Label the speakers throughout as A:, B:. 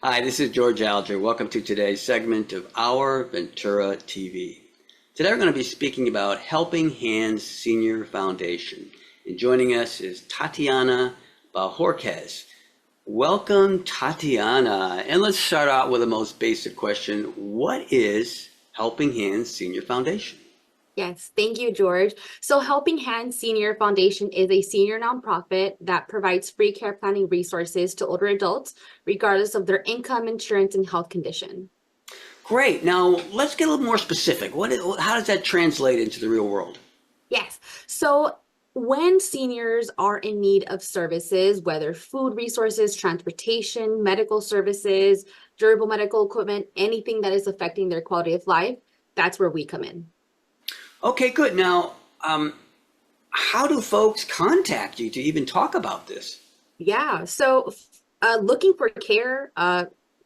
A: Hi, this is George Alger. Welcome to today's segment of Our Ventura TV. Today we're going to be speaking about Helping Hands Senior Foundation. And joining us is Tatiana Bojorquez. Welcome, Tatiana. And let's start out with the most basic question. What is Helping Hands Senior Foundation?
B: Yes, thank you, George. So Helping Hands Senior Foundation is a senior nonprofit that provides free care planning resources to older adults, regardless of their income, insurance, and health condition.
A: Great. Now let's get a little more specific. How does that translate into the real world?
B: Yes. So when seniors are in need of services, whether food resources, transportation, medical services, durable medical equipment, anything that is affecting their quality of life, that's where we come in.
A: Okay, good. Now, how do folks contact you to even talk about this?
B: Yeah. So looking for care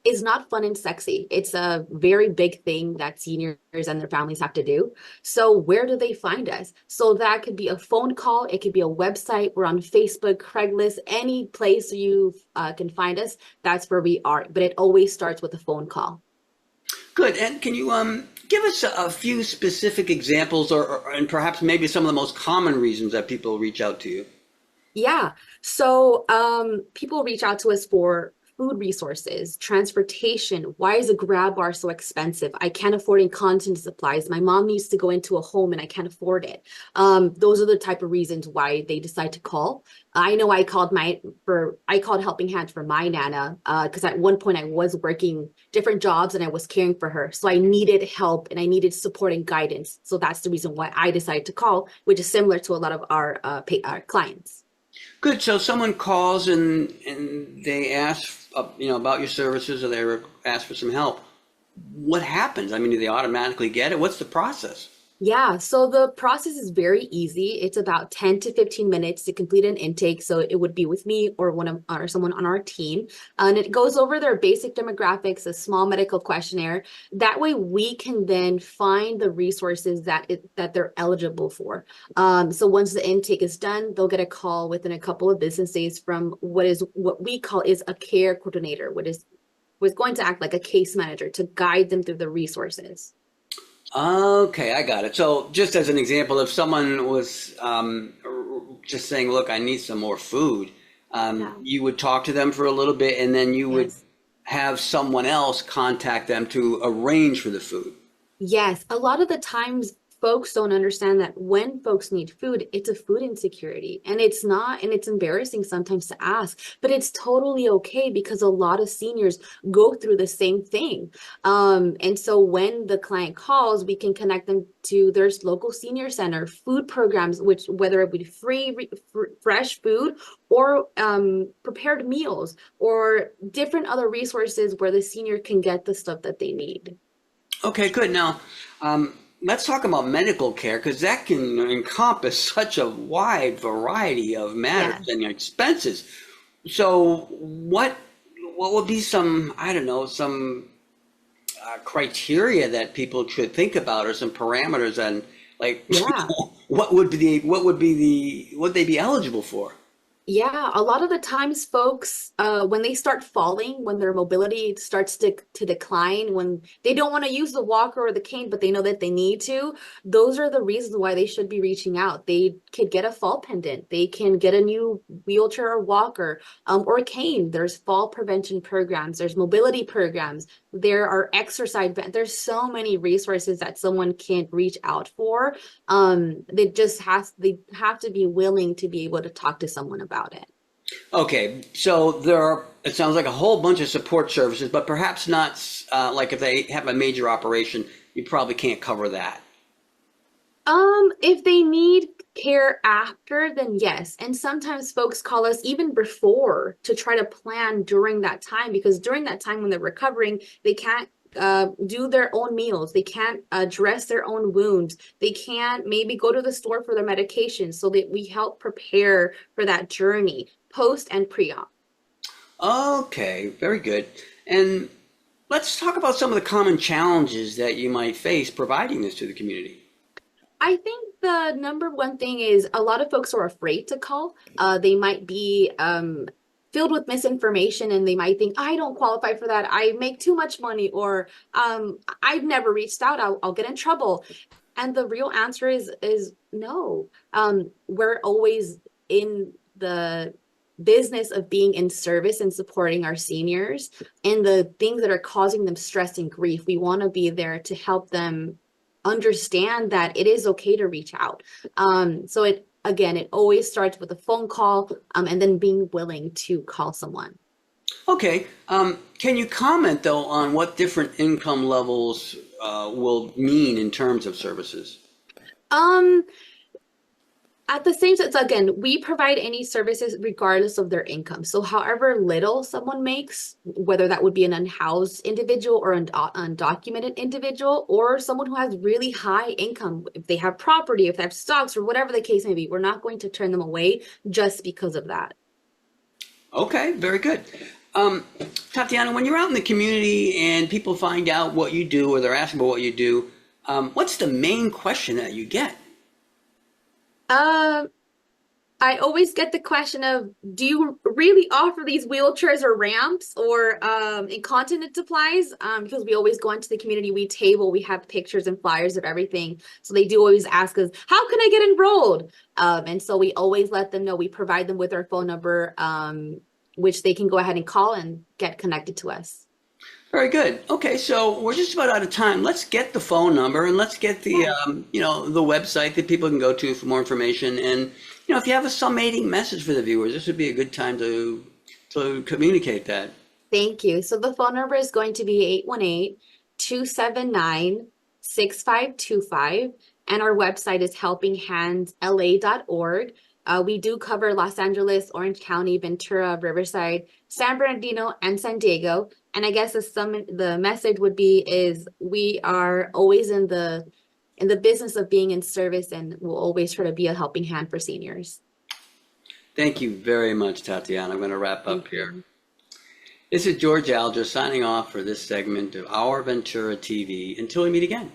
B: is not fun and sexy. It's a very big thing that seniors and their families have to do. So where do they find us? So that could be a phone call. It could be a website. We're on Facebook, Craigslist, any place you can find us. That's where we are. But it always starts with a phone call.
A: Good. And can you give us a few specific examples and perhaps maybe some of the most common reasons that people reach out to you?
B: Yeah. So people reach out to us for food resources, transportation. Why is a grab bar so expensive? I can't afford incontinence supplies. My mom needs to go into a home and I can't afford it. Those are the type of reasons why they decide to call. I know I called Helping Hands for my Nana because at one point I was working different jobs and I was caring for her. So I needed help and I needed support and guidance. So that's the reason why I decided to call, which is similar to a lot of our clients.
A: Good. So someone calls and they ask, about your services, or they ask for some help. What happens? I mean, do they automatically get it? What's the process?
B: Yeah, so the process is very easy. It's about 10 to 15 minutes to complete an intake. So it would be with me or someone on our team. And it goes over their basic demographics, a small medical questionnaire. That way we can then find the resources that they're eligible for. So once the intake is done, they'll get a call within a couple of business days from what we call is a care coordinator, was going to act like a case manager to guide them through the resources.
A: Okay, I got it. So, just as an example, if someone was just saying, "Look, I need some more food,"
B: Yeah.
A: you would talk to them for a little bit, and then you would
B: Yes.
A: have someone else contact them to arrange for the food.
B: Yes, a lot of the times folks don't understand that when folks need food, it's a food insecurity. And it's not, and it's embarrassing sometimes to ask, but it's totally okay because a lot of seniors go through the same thing. And so when the client calls, we can connect them to their local senior center, food programs, which whether it be fresh food or prepared meals or different other resources where the senior can get the stuff that they need.
A: Okay, good. Now, let's talk about medical care because that can encompass such a wide variety of
B: Yeah.
A: matters and expenses. So, what would be some, I don't know, some criteria that people should think about, or some parameters, and like,
B: Yeah.
A: what they be eligible for?
B: Yeah, a lot of the times folks, when they start falling, when their mobility starts to decline, when they don't want to use the walker or the cane, but they know that they need to, those are the reasons why they should be reaching out. They could get a fall pendant. They can get a new wheelchair or walker, or a cane. There's fall prevention programs. There's mobility programs. There are exercise. There's so many resources that someone can reach out for. They have to be willing to be able to talk to someone about it.
A: Okay, so there are, it sounds like a whole bunch of support services, but perhaps not like if they have a major operation, you probably can't cover that.
B: If they need care after, then yes. And sometimes folks call us even before to try to plan during that time because during that time when they're recovering, they can't do their own meals. They can't dress their own wounds. They can't maybe go to the store for their medication so that we help prepare for that journey post and pre-op.
A: Okay, very good. And let's talk about some of the common challenges that you might face providing this to the community.
B: I think the number one thing is a lot of folks are afraid to call. They might be filled with misinformation, and they might think, I don't qualify for that. I make too much money, or I've never reached out. I'll get in trouble. And the real answer is no. We're always in the business of being in service and supporting our seniors and the things that are causing them stress and grief. We want to be there to help them understand that it is okay to reach out. So it always starts with a phone call, and then being willing to call someone.
A: Okay. Can you comment though on what different income levels will mean in terms of services?
B: Um, At the same time, again, we provide any services regardless of their income. So however little someone makes, whether that would be an unhoused individual or an undocumented individual, or someone who has really high income, if they have property, if they have stocks, or whatever the case may be, we're not going to turn them away just because of that.
A: Okay, very good. Tatiana, when you're out in the community and people find out what you do or they're asking about what you do, what's the main question that you get?
B: Um, I always get the question of, do you really offer these wheelchairs or ramps or incontinence supplies? Because we always go into the community, we table, we have pictures and flyers of everything. So they do always ask us, how can I get enrolled? And so we always let them know. We provide them with our phone number, which they can go ahead and call and get connected to us.
A: Very good. Okay, so we're just about out of time. Let's get the phone number and let's get the
B: Yeah.
A: the website that people can go to for more information. And if you have a summating message for the viewers, this would be a good time to communicate that.
B: Thank you. So the phone number is going to be 818-279-6525. And our website is helpinghandsla.org. We do cover Los Angeles, Orange County, Ventura, Riverside, San Bernardino, and San Diego. And I guess the message would be is we are always in the business of being in service, and we'll always try to be a helping hand for seniors.
A: Thank you very much, Tatiana. I'm going to wrap up
B: Thank
A: here.
B: you.
A: This is George Alger signing off for this segment of Our Ventura TV. Until we meet again.